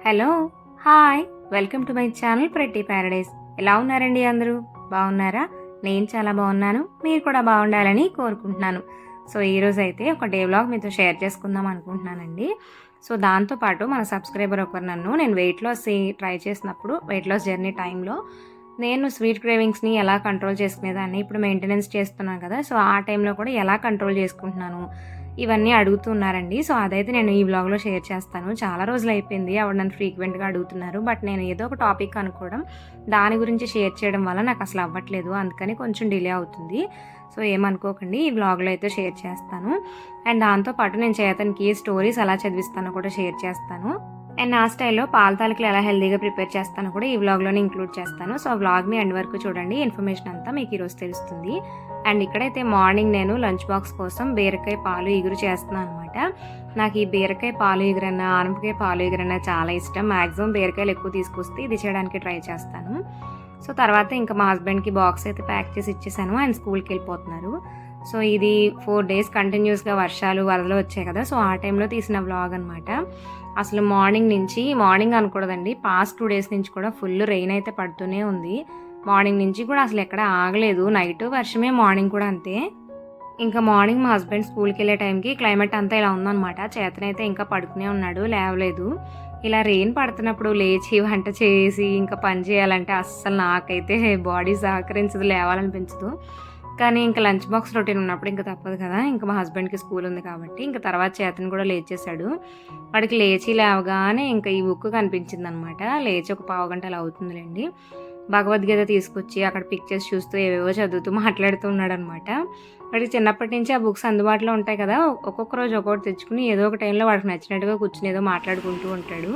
Hello, hi, welcome to my channel pretty Paradise. ఎలా ఉన్నారండి అందరూ? బాగున్నారా? నేను చాలా బాగున్నాను. మీరు కూడా బాగుండాలని కోరుకుంటున్నాను. సో ఈరోజు అయితే ఒక డే వ్లాగ్ మీతో షేర్ చేసుకుందాం అనుకుంటున్నానండి. సో దాంతోపాటు మన సబ్స్క్రైబర్ ఒకరు నేను వెయిట్ లాస్ ట్రై చేసినప్పుడు వెయిట్ లాస్ జర్నీ టైంలో నేను స్వీట్ క్రేవింగ్స్ని ఎలా కంట్రోల్ చేసుకునేదాన్ని, ఇప్పుడు మెయింటెనెన్స్ చేస్తున్నాను కదా, సో ఆ టైంలో కూడా ఎలా కంట్రోల్ చేసుకుంటున్నాను ఇవన్నీ అడుగుతున్నారండి. సో అదైతే నేను ఈ వ్లాగ్లో షేర్ చేస్తాను. చాలా రోజులు అయిపోయింది ఆవిడ నన్ను ఫ్రీక్వెంట్గా అడుగుతున్నారు, బట్ నేను ఏదో ఒక టాపిక్ అనుకోవడం, దాని గురించి షేర్ చేయడం వల్ల నాకు అసలు అవ్వట్లేదు, అందుకని కొంచెం డిలే అవుతుంది. సో ఏమనుకోకండి, ఈ వ్లాగ్లో అయితే షేర్ చేస్తాను. అండ్ దాంతోపాటు నేను చేతన్కి స్టోరీస్ ఎలా చదివిస్తానో కూడా షేర్ చేస్తాను. అండ్ నా స్టైల్లో పాల తాలికలు ఎలా హెల్తీగా ప్రిపేర్ చేస్తానో కూడా ఈ వ్లాగ్లోనే ఇంక్లూడ్ చేస్తాను. సో వ్లాగ్ని ఎండ్ వరకు చూడండి, ఇన్ఫర్మేషన్ అంతా మీకు ఈరోజు తెలుస్తుంది. అండ్ ఇక్కడైతే మార్నింగ్ నేను లంచ్ బాక్స్ కోసం బీరకాయ పాలు ఇగురు చేస్తున్నాను అనమాట. నాకు ఈ బీరకాయ పాలు ఇగురన్నా, ఆనపకాయ పాలు ఇగురన్నా చాలా ఇష్టం. మ్యాక్సిమం బీరకాయలు ఎక్కువ తీసుకొస్తే ఇది చేయడానికి ట్రై చేస్తాను. సో తర్వాత ఇంకా మా హస్బెండ్కి బాక్స్ అయితే ప్యాక్ చేసి ఇచ్చేసాను. ఆయన స్కూల్కి వెళ్ళిపోతున్నారు. సో ఇది 4 days కంటిన్యూస్గా వర్షాలు వరదలు వచ్చాయి కదా, సో ఆ టైంలో తీసిన వ్లాగ్ అనమాట. అసలు మార్నింగ్ అనకూడదండి, పాస్ట్ 2 days నుంచి కూడా ఫుల్ రెయిన్ అయితే పడుతూనే ఉంది. మార్నింగ్ నుంచి కూడా అసలు ఎక్కడ ఆగలేదు. నైట్ వర్షమే, మార్నింగ్ కూడా అంతే. ఇంకా మార్నింగ్ మా హస్బెండ్ స్కూల్కి వెళ్ళే టైంకి క్లైమేట్ అంతా ఇలా ఉందన్నమాట. చేతనైతే ఇంకా పడుకునే ఉన్నాడు, లేవలేదు. ఇలా రెయిన్ పడుతున్నప్పుడు లేచి వంట చేసి ఇంకా పని చేయాలంటే అస్సలు నాకైతే బాడీ సహకరించదు, లేవాలనిపించదు. కానీ ఇంకా లంచ్ బాక్స్ రొటీన్ ఉన్నప్పుడు ఇంకా తప్పదు కదా. ఇంకా మా హస్బెండ్కి స్కూల్ ఉంది కాబట్టి ఇంకా తర్వాత చేతను కూడా లేచేశాడు. వాడికి లేచి లేవగానే ఇంకా ఈ బుక్ కనిపించింది అనమాట. లేచి ఒక పావు గంట అలా అవుతుందిలేండి. భగవద్గీత తీసుకొచ్చి అక్కడ పిక్చర్స్ చూస్తూ ఏవేవో చదువుతూ మాట్లాడుతూ ఉన్నాడు అనమాట. వాడికి చిన్నప్పటి నుంచి ఆ బుక్స్ అందుబాటులో ఉంటాయి కదా, ఒక్కొక్క రోజు ఒక్కొక్కటి తెచ్చుకుని ఏదో ఒక టైంలో వాడికి నచ్చినట్టుగా కూర్చుని ఏదో మాట్లాడుకుంటూ ఉంటాడు.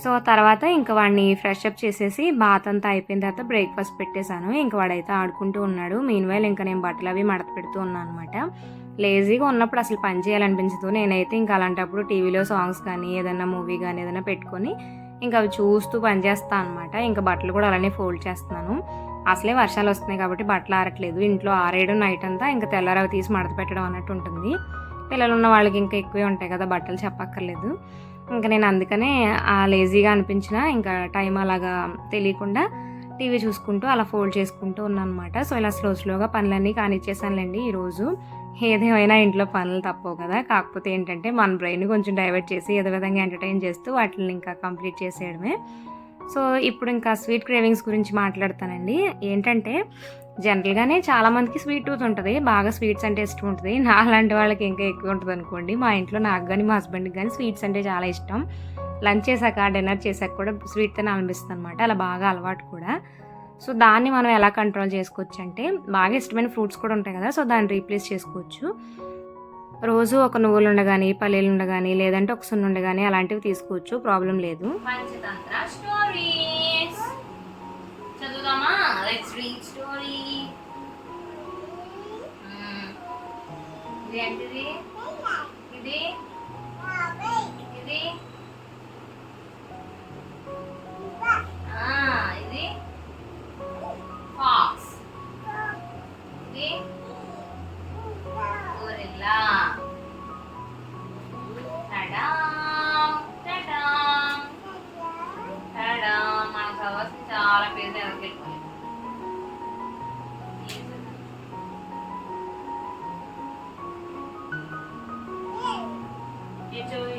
సో తర్వాత ఇంకా వాడిని ఫ్రెష్ అప్ చేసేసి బాత్ అంతా అయిపోయిన తర్వాత బ్రేక్ఫాస్ట్ పెట్టేశాను. ఇంకా వాడైతే ఆడుకుంటూ ఉన్నాడు. మీన్వైల్ ఇంకా నేను బట్టలు అవి మడత పెడుతూ ఉన్నాను అనమాట. లేజీగా ఉన్నప్పుడు అసలు పని చేయాలనిపించదు. నేనైతే ఇంకా అలాంటప్పుడు టీవీలో సాంగ్స్ కానీ ఏదైనా మూవీ కానీ ఏదైనా పెట్టుకొని ఇంకా అవి చూస్తూ పని చేస్తాను అనమాట. ఇంకా బట్టలు కూడా అలానే ఫోల్డ్ చేస్తున్నాను. అసలే వర్షాలు వస్తున్నాయి కాబట్టి బట్టలు ఆరట్లేదు. ఇంట్లో ఆరేయడం నైట్ అంతా ఇంకా తెల్లారవి తీసి మడత పెట్టడం అన్నట్టు ఉంటుంది. పిల్లలు ఉన్న వాళ్ళకి ఇంకా ఎక్కువే ఉంటాయి కదా బట్టలు, చెప్పక్కర్లేదు. ఇంకా నేను అందుకనే ఆ లేజీగా అనిపించినా ఇంకా టైం అలాగా తెలియకుండా టీవీ చూసుకుంటూ అలా ఫోల్డ్ చేసుకుంటూ ఉన్నాను అనమాట. సో ఇలా స్లోగా పనులన్నీ కానిచ్చేసానులేండి ఈరోజు. ఏదేమైనా ఇంట్లో పనులు తప్పవు కదా, కాకపోతే ఏంటంటే మన బ్రెయిన్ కొంచెం డైవర్ట్ చేసి ఏదో విధంగా ఎంటర్టైన్ చేస్తూ వాటిని ఇంకా కంప్లీట్ చేసేయడమే. సో ఇప్పుడు ఇంకా స్వీట్ క్రేవింగ్స్ గురించి మాట్లాడతానండి. ఏంటంటే జనరల్గానే చాలామందికి స్వీట్ టూత్ ఉంటుంది, బాగా స్వీట్స్ అంటే ఇష్టం ఉంటుంది. నా అలాంటి వాళ్ళకి ఇంకా ఎక్కువ ఉంటుంది అనుకోండి. మా ఇంట్లో నాకు కానీ మా హస్బెండ్కి కానీ స్వీట్స్ అంటే చాలా ఇష్టం. లంచ్ చేశాక డిన్నర్ చేశాక కూడా స్వీట్ తినాలనిపిస్తుంది అనమాట, అలా బాగా అలవాటు కూడా. సో దాన్ని మనం ఎలా కంట్రోల్ చేసుకోవచ్చు అంటే, బాగా ఇష్టమైన ఫ్రూట్స్ కూడా ఉంటాయి కదా, సో దాన్ని రీప్లేస్ చేసుకోవచ్చు. రోజు ఒక నువ్వులు ఉండగాని, పల్లీలు ఉండగాని, లేదంటే ఒక సున్ను ఉండగాని అలాంటివి తీసుకోవచ్చు, ప్రాబ్లం లేదు. పంచతంత్ర స్టోరీస్ చదువుదామా? Let's read story. ఇది ఏంటిది? ఇది ఇది ఇది ఫాక్స్, ఇది గొరిల్లా. మనకు కావాల్సిన చాలా పేరు ఎవరు పెట్టుకోవాలి.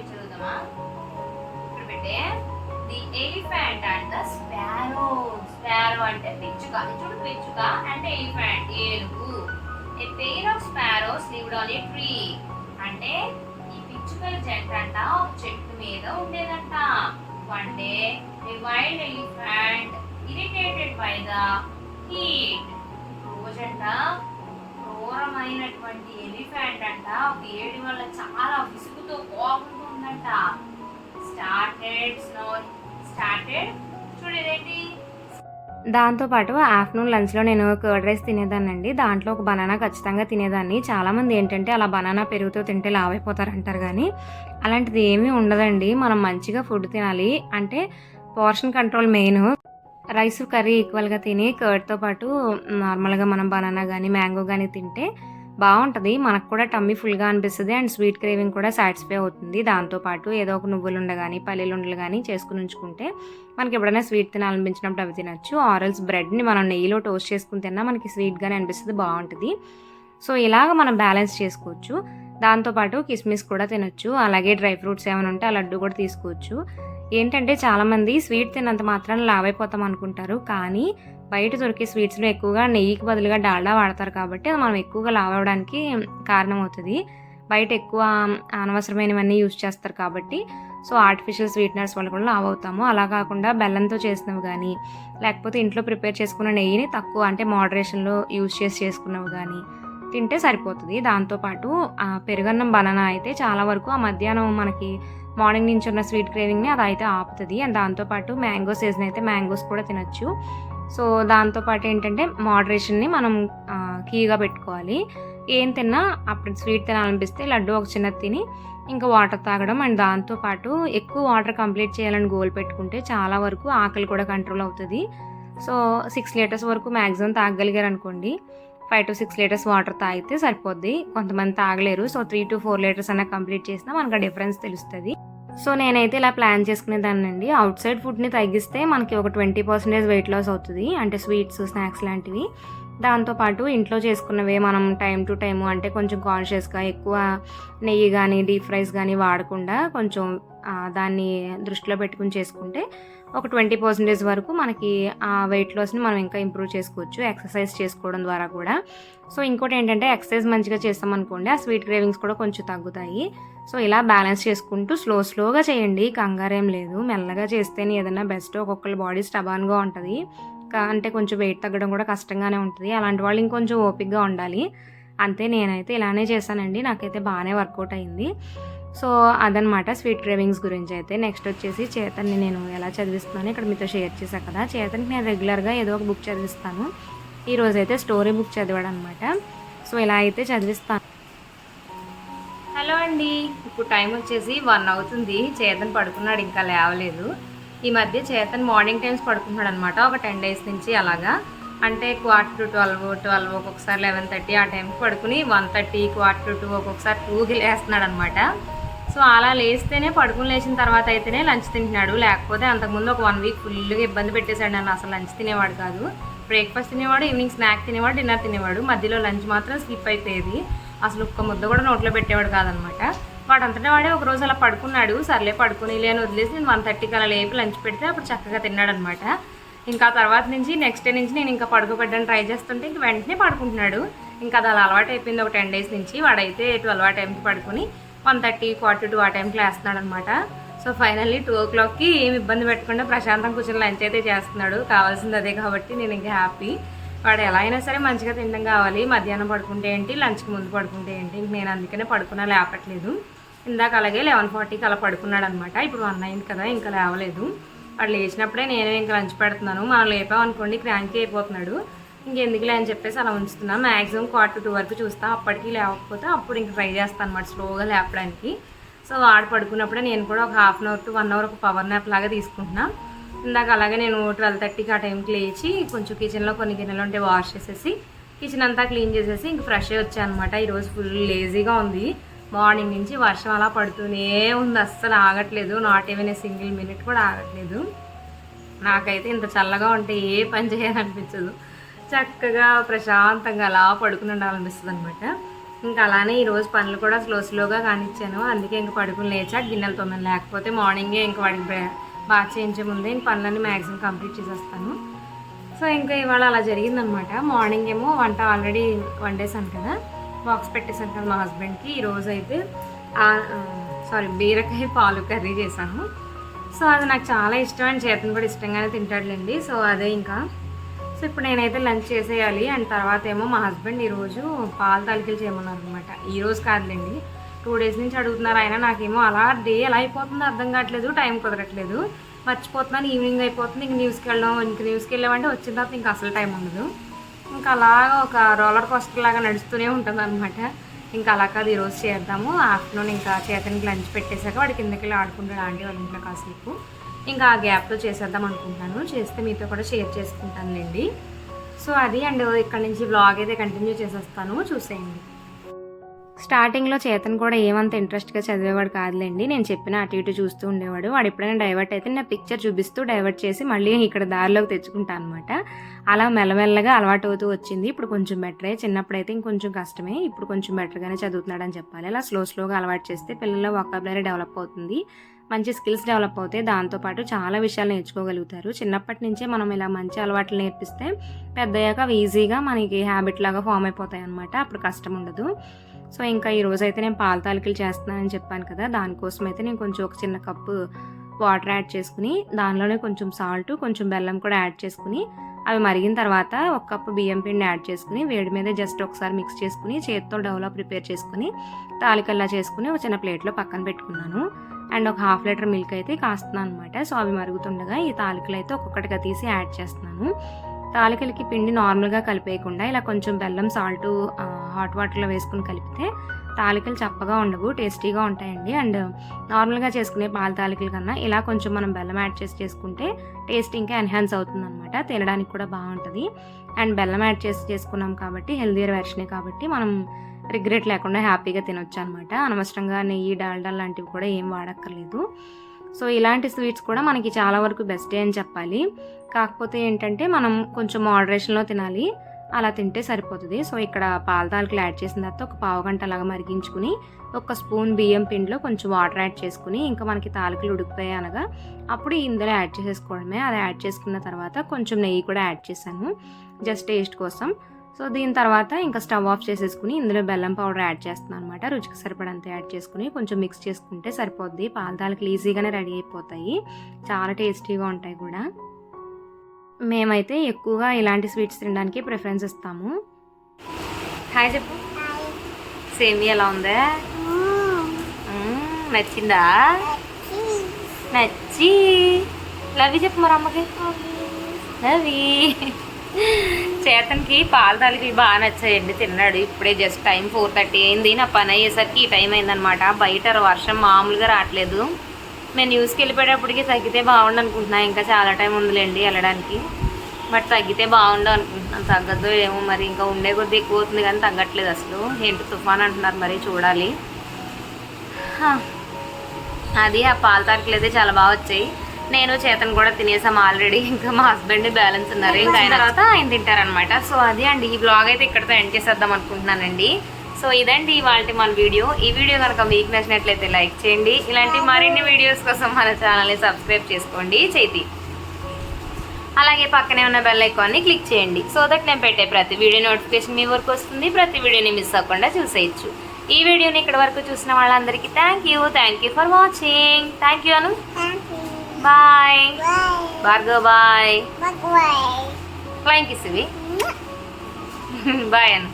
చదువుతామా? ఇక్కడ పెట్టే the elephant and the sparrow. Sparrow అంటే పిచ్చుక, చూడు పిచ్చుక అంటే ఎలిఫెంట్ ఏనుగు. A pair of sparrows lived on a tree. అంటే ఈ పిచ్చుకల జంట అంట ఒక చెట్టు మీద ఉండేదంట. One day a wild elephant irritated by the heat. రోజంట క్రూరమైనటువంటి ఎలిఫెంట్ అంట ఒక ఏడి వల్ల చాలా విసుగుతో కోపంతో ఉందంట. స్టార్టెడ్ చూడేదేంటి, దాంతోపాటు ఆఫ్టర్నూన్ లంచ్‌లో నేను కర్డ్ రైస్ తినేదాన్నండి. దాంట్లో ఒక బనానా ఖచ్చితంగా తినేదాన్ని. చాలామంది ఏంటంటే అలా బనానా పెరుగుతో తింటే లావైపోతారంటారు గానీ, అలాంటిది ఏమీ ఉండదండి. మనం మంచిగా ఫుడ్ తినాలి. అంటే portion control main. Rice, curry ఈక్వల్‌గా తిని కర్డ్‌తో పాటు నార్మల్‌గా మనం బనానా గానీ, మ్యాంగో గానీ తింటే బావుంటది. మనకు కూడా టమ్మీ ఫుల్‌గా అనిపిస్తది. అండ్ స్వీట్ క్రేవింగ్ కూడా సాటిస్ఫై అవుతుంది. దాంతో పాటు ఏదో ఒక నువ్వులుండ గానీ, పల్లీలుండలు గానీ చేసుకొని ఉంచుకుంటే మనకెప్పుడైనా స్వీట్ తినాలనిపించినప్పుడు అవి తినొచ్చు. ఆరెల్స్ బ్రెడ్‌ని మనం నెయ్యిలో టోస్ట్ చేసుకొని తిన్నా మనకి స్వీట్‌గానే అనిపిస్తది. బావుంటది. సో, ఇలాగ మనం బ్యాలెన్స్ చేసుకోవచ్చు. దాంతో పాటు కిస్మిస్ కూడా తినొచ్చు. అలాగే డ్రై ఫ్రూట్స్ ఏమైనా ఉంటే ఆ లడ్డు కూడా తీసుకోవచ్చు. ఏంటంటే చాలామంది స్వీట్ తిన్నంత మాత్రాన లావైపోతాం అనుకుంటారు. కానీ బయట దొరికే స్వీట్స్‌లో ఎక్కువగా నెయ్యికి బదులుగా డాల్డా వాడతారు కాబట్టి అది మనం ఎక్కువగా లావవ్వడానికి కారణమవుతది. బయట ఎక్కువ అనవసరమైనవన్నీ యూజ్ చేస్తారు కాబట్టి సో, ఆర్టిఫిషియల్ స్వీట్‌నర్స్ వల్ల కూడా లావవుతాము. అలా కాకుండా బెల్లంతో చేసినవి గానీ, లేకపోతే ఇంట్లో ప్రిపేర్ చేసుకున్న నెయ్యిని తక్కువ అంటే మోడరేషన్‌లో యూజ్ చేసుకున్నవి గానీ తింటే సరిపోతది. దాంతో పాటు పెరుగన్నం బనానా అయితే చాలా వరకు ఆ మధ్యాహ్నం మనకి మార్నింగ్ నుంచి ఉన్న స్వీట్ క్రేవింగ్‌ని అదైతే ఆపుతది. అండ్ దాంతో పాటు మ్యాంగో సీజన్ అయితే మ్యాంగోస్ కూడా తినొచ్చు. సో, దాంతో పాటు ఏంటంటే మోడరేషన్‌ని మనం కీగా పెట్టుకోవాలి. ఏం తిన్నా అప్పుడు స్వీట్ తినాలనిపిస్తే లడ్డు ఒక చిన్నది తిని ఇంకా వాటర్ తాగడం. అండ్ దాంతో పాటు ఎక్కువ వాటర్ కంప్లీట్ చేయాలని గోల్ పెట్టుకుంటే చాలా వరకు ఆకలి కూడా కంట్రోల్ అవుతది. సో, 6 లీటర్స్ వరకు మాక్సిమం తాగగలిగారనుకోండి. 5-6 లీటర్స్ వాటర్ తాగితే సరిపోద్ది. కొంతమంది తాగలేరు. సో, 3-4 లీటర్స్ అన్నా కంప్లీట్ చేసినా మనకు ఆ డిఫరెన్స్ తెలుస్తది. సో, నేనైతే ఇలా ప్లాన్ చేసుకునేదాన్నండి. ఔట్ సైడ్ ఫుడ్‌ని తగ్గిస్తే మనకి ఒక 20% వెయిట్ లాస్ అవుతది. అంటే స్వీట్స్, స్నాక్స్ లాంటివి. దాంతో పాటు ఇంట్లో చేసుకున్నవే మనం టైమ్ టు టైము అంటే కొంచెం కాన్షియస్‌గా ఎక్కువ నెయ్యి గానీ, డీప్ ఫ్రైస్ గానీ వాడకుండా కొంచెం దాన్ని దృష్టిలో పెట్టుకొని చేసుకుంటే ఒక 20% వరకు మనకి ఆ వెయిట్ లాస్‌ని మనం ఇంకా ఇంప్రూవ్ చేసుకోవచ్చు. ఎక్సర్సైజ్ చేసుకోవడం ద్వారా కూడా. సో, ఇంకోటేంటంటే ఎక్సర్సైజ్ మంచిగా చేస్తామనుకోండి ఆ స్వీట్ క్రేవింగ్స్ కూడా కొంచెం తగ్గుతాయి. సో, ఇలా బ్యాలెన్స్ చేసుకుంటూ స్లోగా చేయండి. కంగారేం లేదు. మెల్లగా చేస్తేనే ఏదన్నా బెస్ట్. ఒక్కొక్కళ్ళ బాడీ స్టబాన్‌గా ఉంటది. అంటే కొంచెం వెయిట్ తగ్గడం కూడా కష్టంగానే ఉంటది. అలాంటి వాళ్ళు ఇంకొంచెం ఓపికగా ఉండాలి. అంతే నేనైతే ఇలానే చేశానండి. నాకైతే బానే వర్కౌట్ అయింది. సో, అదనమాట స్వీట్ క్రేవింగ్స్ గురించయితే. నెక్స్ట్ వచ్చేసి చేతన్‌ని నేను ఎలా చదివిస్తున్నానో ఇక్కడ మీతో షేర్ చేశా కదా! చేతన్‌కి నేను రెగ్యులర్‌గా ఏదో ఒక బుక్ చదివిస్తాను. ఈరోజైతే స్టోరీ బుక్ చదివాడనమాట. సో, ఇలా అయితే చదివిస్తాను. హలో అండి. ఇప్పుడు టైం వచ్చేసి 1 అవుతుంది. చేతన్ పడుకున్నాడు, ఇంకా లేవలేదు. ఈ మధ్య చేతన్ మార్నింగ్ టైమ్స్ పడుకుంటున్నాడనమాట. ఒక 10 డేస్ నుంచి అలాగా. అంటే 11:45, 12 ఒక్కొక్కసారి 11:30 ఆ టైంకి పడుకుని 1:30, 1:45 ఒక్కొక్కసారి 2కి లేస్తున్నాడనమాట. సో, అలా లేస్తేనే పడుకుని లేచిన తర్వాత అయితేనే లంచ్ తింటున్నాడు. లేకపోతే అంతకుముందు ఒక 1 వీక్ ఫుల్‌గా ఇబ్బంది పెట్టేశాడు నన్ను. అసలు లంచ్ తినేవాడు కాదు. బ్రేక్‌ఫాస్ట్ తినేవాడు, ఈవినింగ్ స్నాక్ తినేవాడు, డిన్నర్ తినేవాడు. మధ్యలో లంచ్ మాత్రం స్కిప్ అయిపోయేది. అసలు ఒక్క ముద్ద కూడా నోట్లో పెట్టేవాడు కాదనమాట. వాడంతటా వాడే ఒకరోజు అలా పడుకున్నాడు. సర్లే పడుకునిలే అని వదిలేసి నేను 1:30కి అలా లేపి లంచ్ పెడితే అప్పుడు చక్కగా తిన్నాడనమాట. ఇంకా తర్వాత నుంచి నెక్స్ట్ డే నుంచి నేను ఇంకా పడుకోబెట్టడానికి ట్రై చేస్తుంటే ఇంక వెంటనే పడుకుంటున్నాడు. ఇంకా అది అలా అలవాటు అయిపోయింది ఒక 10 డేస్ నుంచి. వాడైతే 12 ఆ టైంకి పడుకుని 1:30, 1:45 ఆ టైంకి లేస్తున్నాడు అనమాట. సో, ఫైనల్లీ 2:00కి ఏమి ఇబ్బంది పెట్టకుండా ప్రశాంతంగా కూర్చొని లంచ్ అయితే చేస్తున్నాడు. కావాల్సింది అదే కాబట్టి నేను ఇంకా హ్యాపీ. వాడు ఎలా అయినా సరే మంచిగా తినడం కావాలి. మధ్యాహ్నం పడుకుంటే ఏంటి, లంచ్కి ముందు పడుకుంటే ఏంటి, ఇంక నేను అందుకనే పడుకున్నా లేపట్లేదు. ఇందాక అలాగే 11:40కి అలా పడుకున్నాడు అనమాట. ఇప్పుడు 1 అయింది కదా, ఇంకా లేవలేదు. వాడు లేచినప్పుడే నేనే ఇంకా లంచ్ పెడుతున్నాను. మనం లేపామనుకోండి క్రాంకీ అయిపోతున్నాడు. ఇంకెందుకులే అని చెప్పేసి అలా ఉంచుతున్నాను. మ్యాక్సిమం 1:45 వరకు చూస్తా. అప్పటికి లేవకపోతే అప్పుడు ఇంక ట్రై చేస్తాను అనమాట స్లోగా లేపడానికి. సో, వాడు పడుకున్నప్పుడే నేను కూడా ఒక 1/2 అవర్ టు 1 అవర్ ఒక పవర్ నాప్ లాగా తీసుకుంటున్నా. ఇందాక అలాగే నేను 12:30కి ఆ టైంకి లేచి కొంచెం కిచెన్లో కొన్ని గిన్నెలు ఉంటే వాష్ చేసేసి కిచెన్ అంతా క్లీన్ చేసేసి ఇంక ఫ్రెష్ అయ్యి వచ్చాను అనమాట. ఈరోజు ఫుల్ లేజీగా ఉంది. మార్నింగ్ నుంచి వర్షం అలా పడుతూనే ఉంది. అస్సలు ఆగట్లేదు. Not even a single minute కూడా ఆగట్లేదు. నాకైతే ఇంత చల్లగా ఉంటే ఏ పని చేయాలనిపించదు. చక్కగా ప్రశాంతంగా అలా పడుకుని ఉండాలనిపిస్తుంది అనమాట. ఇంకా అలానే ఈరోజు పనులు కూడా స్లోగా కానిచ్చాను. అందుకే ఇంక పడుకుని లేచా గిన్నెలు తోమాను. లేకపోతే మార్నింగే ఇంక వాడికి బాగా చేయించే ముందే ఇంక పనులన్నీ మ్యాక్సిమం కంప్లీట్ చేసేస్తాను. సో, ఇంకా ఇవాళ అలా జరిగిందనమాట. మార్నింగ్ ఏమో వంట ఆల్రెడీ వండేసాను కదా, బాక్స్ పెట్టేశాను కదా మా హస్బెండ్కి. ఈరోజు అయితే బీరకాయ పాలు కర్రీ చేశాను. సో, అది నాకు చాలా ఇష్టం అండ్ చేతను కూడా ఇష్టంగానే తింటాడులేండి. సో, అదే ఇంకా. సో, ఇప్పుడు నేనైతే లంచ్ చేసేయాలి. అండ్ తర్వాత ఏమో మా హస్బెండ్ ఈరోజు పాలు తాలికలు చేయమన్నారు అనమాట. ఈరోజు కాదులేండి, 2 డేస్ నుంచి అడుగుతున్నారు. ఆయన నాకేమో అలా డే ఎలా అయిపోతుందో అర్థం కావట్లేదు, టైం కుదరట్లేదు. మర్చిపోతున్నాను, ఈవినింగ్ అయిపోతుంది, ఇంక న్యూస్కి వెళ్ళామంటే వచ్చిన తర్వాత ఇంకా అసలు టైం ఉండదు. ఇంకా అలాగా ఒక రోలర్ కోస్టర్ లాగా నడుస్తూనే ఉంటుంది అనమాట. ఇంకా అలా కాదు ఈరోజు చేద్దాము. ఆఫ్టర్నూన్ ఇంకా చేతనికి లంచ్ పెట్టేశాక వాడి కిందకి వెళ్ళి ఆడుకుంటాడు ఆంటీ వాళ్ళ ఇంట్లో కాసేపు. ఇంకా ఆ గ్యాప్లో చేసేద్దాం అనుకుంటున్నాను. చేస్తే మీతో కూడా షేర్ చేసుకుంటానులేండి. సో అది అండ్ ఇక్కడ నుంచి వ్లాగ్ అయితే కంటిన్యూ చేసేస్తాను, చూసేయండి. స్టార్టింగ్లో చేతన్ కూడా ఏమంత ఇంట్రెస్ట్గా చదివేవాడు కాదులేండి. నేను చెప్పిన అటు ఇటు చూస్తూ ఉండేవాడు. వాడు ఎప్పుడైనా డైవర్ట్ అయితే నా పిక్చర్ చూపిస్తూ డైవర్ట్ చేసి మళ్ళీ ఇక్కడ దారిలోకి తెచ్చుకుంటాను అనమాట. అలా మెల్లమెల్లగా అలవాటు అవుతూ వచ్చింది. ఇప్పుడు కొంచెం బెటరే. చిన్నప్పుడైతే ఇంకొంచెం కష్టమే, ఇప్పుడు కొంచెం బెటర్గానే చదువుతున్నాడని చెప్పాలి. అలా స్లోగా అలవాటు చేస్తే పిల్లల్లో వొకాబులరీ డెవలప్ అవుతుంది, మంచి స్కిల్స్ డెవలప్ అవుతాయి. దాంతోపాటు చాలా విషయాలు నేర్చుకోగలుగుతారు. చిన్నప్పటి నుంచే మనం ఇలా మంచి అలవాట్లు నేర్పిస్తే పెద్దయ్యాక అవి ఈజీగా మనకి హ్యాబిట్ లాగా ఫామ్ అయిపోతాయి అనమాట. అప్పుడు కష్టం ఉండదు. సో ఇంకా ఈరోజు అయితే నేను పాల తాలికలు చేస్తున్నానని చెప్పాను కదా, దానికోసం అయితే నేను కొంచెం ఒక చిన్న కప్పు వాటర్ యాడ్ చేసుకుని దానిలోనే కొంచెం సాల్ట్, కొంచెం బెల్లం కూడా యాడ్ చేసుకుని అవి మరిగిన తర్వాత ఒక కప్పు బియ్యం పిండి యాడ్ చేసుకుని వేడి మీద జస్ట్ ఒకసారి మిక్స్ చేసుకుని చేతితో డౌలా ప్రిపేర్ చేసుకుని తాలికల్లా చేసుకుని ఒక చిన్న ప్లేట్లో పక్కన పెట్టుకున్నాను. అండ్ ఒక 1/2 లీటర్ మిల్క్ అయితే కాస్తున్నాను అనమాట. సో అవి మరుగుతుండగా ఈ తాలికలు అయితే ఒక్కొక్కటిగా తీసి యాడ్ చేస్తున్నాను. తాలికలకి పిండి నార్మల్గా కలిపేయకుండా ఇలా కొంచెం బెల్లం, సాల్ట్ హాట్ వాటర్లో వేసుకుని కలిపితే తాలికలు చప్పగా ఉండవు, టేస్టీగా ఉంటాయండి. అండ్ నార్మల్గా చేసుకునే పాల తాలికల కన్నా ఇలా కొంచెం మనం బెల్లం యాడ్ చేసి చేసుకుంటే టేస్ట్ ఇంకా ఎన్హాన్స్ అవుతుంది అనమాట. తినడానికి కూడా బాగుంటుంది. అండ్ బెల్లం యాడ్ చేసి చేసుకున్నాం కాబట్టి హెల్దియర్ వెర్షనే కాబట్టి మనం రిగ్రెట్ లేకుండా హ్యాపీగా తినొచ్చు అనమాట. అనవసరంగా నెయ్యి, డాల్డా లాంటివి కూడా ఏం వాడక్కర్లేదు. సో ఇలాంటి స్వీట్స్ కూడా మనకి చాలా వరకు బెస్టే అని చెప్పాలి. కాకపోతే ఏంటంటే మనం కొంచెం మోడరేషన్లో తినాలి, అలా తింటే సరిపోతుంది. సో ఇక్కడ పాల తాలికలు యాడ్ చేసిన తర్వాత ఒక పావు గంట అలాగా మరిగించుకుని ఒక స్పూన్ బియ్యం పిండిలో కొంచెం వాటర్ యాడ్ చేసుకుని ఇంకా మనకి తాలికలు ఉడికిపోయాయి అనగా అప్పుడు ఇందులో యాడ్ చేసేసుకోవడమే. అది యాడ్ చేసుకున్న తర్వాత కొంచెం నెయ్యి కూడా యాడ్ చేశాను జస్ట్ టేస్ట్ కోసం. సో దీని తర్వాత ఇంకా స్టవ్ ఆఫ్ చేసేసుకుని ఇందులో బెల్లం పౌడర్ యాడ్ చేస్తున్నాను అనమాట. రుచికి సరిపడంత యాడ్ చేసుకుని కొంచెం మిక్స్ చేసుకుంటే సరిపోద్ది. పాల తాలికలు ఈజీగానే రెడీ అయిపోతాయి, చాలా టేస్టీగా ఉంటాయి కూడా. మేమైతే ఎక్కువగా ఇలాంటి స్వీట్స్ తినడానికి ప్రిఫరెన్స్ ఇస్తాము. హాయ్ చెప్పు. సేమియా ఎలా ఉందా? నచ్చిందా? నచ్చి లవి చెప్పు మరి అమ్మకి. లవి చేతన్కి పాల తాలికలు బాగా నచ్చాయండి, తిన్నాడు. ఇప్పుడే జస్ట్ టైం 4:30 అయింది. నా పని అయ్యేసరికి ఈ టైం అయిందనమాట. బయట వర్షం మామూలుగా రావట్లేదు. నేను న్యూస్కి వెళ్ళిపోయేటప్పటికి తగ్గితే బాగుండు అనుకుంటున్నాను. ఇంకా చాలా టైం ఉందిలేండి వెళ్ళడానికి, బట్ తగ్గితే బాగుండు అనుకుంటున్నాను. తగ్గద్దు ఏమో మరి, ఇంకా ఉండే కొద్దీ ఎక్కువ అవుతుంది కానీ తగ్గట్లేదు అసలు. ఏంటి తుఫాన్ అంటున్నారు మరి, చూడాలి. అది ఆ పాల తాలికలు అయితే చాలా బాగా వచ్చాయి. నేను చేతను కూడా తినేసాం ఆల్రెడీ. ఇంకా మా హస్బెండ్ బ్యాలెన్స్ ఉన్నారు, ఇంకా అయిన తర్వాత ఆయన తింటారనమాట. సో అది అండి, ఈ బ్లాగ్ అయితే ఇక్కడితో ఎండ్ చేసేద్దాం అనుకుంటున్నానండి. సో ఇదండి ఇవాళ మన వీడియో. ఈ వీడియో కనుక మీకు నచ్చినట్లయితే లైక్ చేయండి. ఇలాంటి మరిన్ని వీడియోస్ కోసం మన ఛానల్ని సబ్స్క్రైబ్ చేసుకోండి చేతి. అలాగే పక్కనే ఉన్న బెల్ ఐకాన్ని క్లిక్ చేయండి. సో దట్ నేను పెట్టే ప్రతి వీడియో నోటిఫికేషన్ మీ వరకు వస్తుంది. ప్రతి వీడియోని మిస్ అవ్వకుండా చూసేయచ్చు. ఈ వీడియోని ఇక్కడ వరకు చూసిన వాళ్ళందరికీ thank you for watching. Thank you Anu. Bye Bhargav. Bye flying kiss ఇవి. బాయ్ అను.